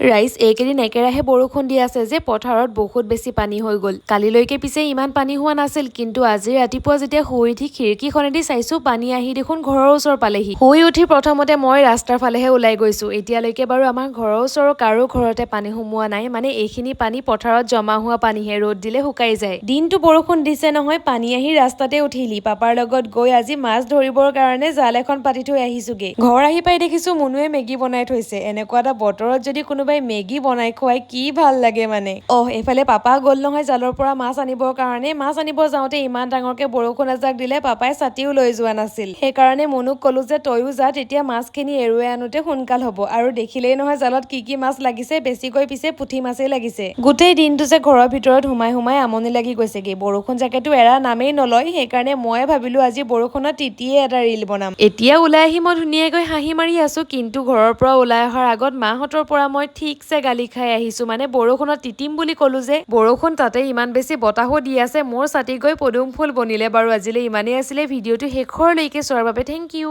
ৰাইজ এইকেইদিন একেৰাহে বৰষুণ দি আছে যে পথাৰত বহুত বেছি পানী হৈ গ'ল। কালিলৈকে পিছে ইমান পানী হোৱা নাছিল, কিন্তু আজি ৰাতিপুৱা যেতিয়া শুই উঠি খিৰিকীখনেদি চাইছো পানী আহি দেখোন ঘৰৰ ওচৰ পালেহি। শুই উঠি প্ৰথমতে মই ৰাস্তাৰ ফালেহে ওলাই গৈছো। এতিয়ালৈকে বাৰু আমাৰ ঘৰৰ ওচৰৰ কাৰো ঘৰতে পানী সোমোৱা নাই, মানে এইখিনি পানী পথাৰত জমা হোৱা পানীহে, ৰ'দ দিলে শুকাই যায়। দিনটো বৰষুণ দিছে নহয়, পানী আহি ৰাস্তাতে উঠিলি। পাপাৰ লগত গৈ আজি মাছ ধৰিবৰ কাৰণে জাল এখন পাতি থৈ আহিছোগে। ঘৰ আহি পাই দেখিছো মুনুৱে মেগী বনাই থৈছে। এনেকুৱা এটা বতৰত যদি কোনোবাই মেগী বনাই খুৱাই কি ভাল লাগে মানে। এইফালে পাপা গ'ল নহয় জালৰ পৰা মাছ আনিবৰ কাৰণে। মাছ আনিব যাওঁতে ইমান ডাঙৰকে বৰষুণ এজাক দিলে পাপাই ছাতিও লৈ যোৱা নাছিল। সেইকাৰণে মুনুক ক'লো যে তয়ো যা, তেতিয়া মাছখিনি এৰুৱাই আনোতে সোনকাল হ'ব। আৰু দেখিলেই নহয় জালত কি মাছ লাগিছে, বেছিকৈ পিছে পুঠি মাছেই লাগিছে। গোটেই দিনটো যে ঘৰৰ ভিতৰত সোমাই সোমাই আমনি লাগি গৈছেগে। বৰষুণ জাকেতো এৰা নামেই নলয়, সেইকাৰণে মই ভাবিলো আজি বৰষুণত তিতিয়ে এটা ৰিল বনাম। এতিয়া ওলাই আহি মই ধুনীয়াকৈ হাঁহি মাৰি আছো, কিন্তু ঘৰৰ পৰা ওলাই অহাৰ আগত মাহঁতৰ পৰা মই ঠিকছে গালি খাই আহিছো। মানে বৰষুণত তিতিম বুলি ক'লো যে। বৰষুণ তাতে ইমান বেছি বতাহো দি আছে, মোৰ ছাতি গৈ পদুম ফুল বনিলে। বাৰু আজিলৈ ইমানেই আছিলে। ভিডিঅ'টো শেষৰলৈকে চোৱাৰ বাবে থেংক ইউ।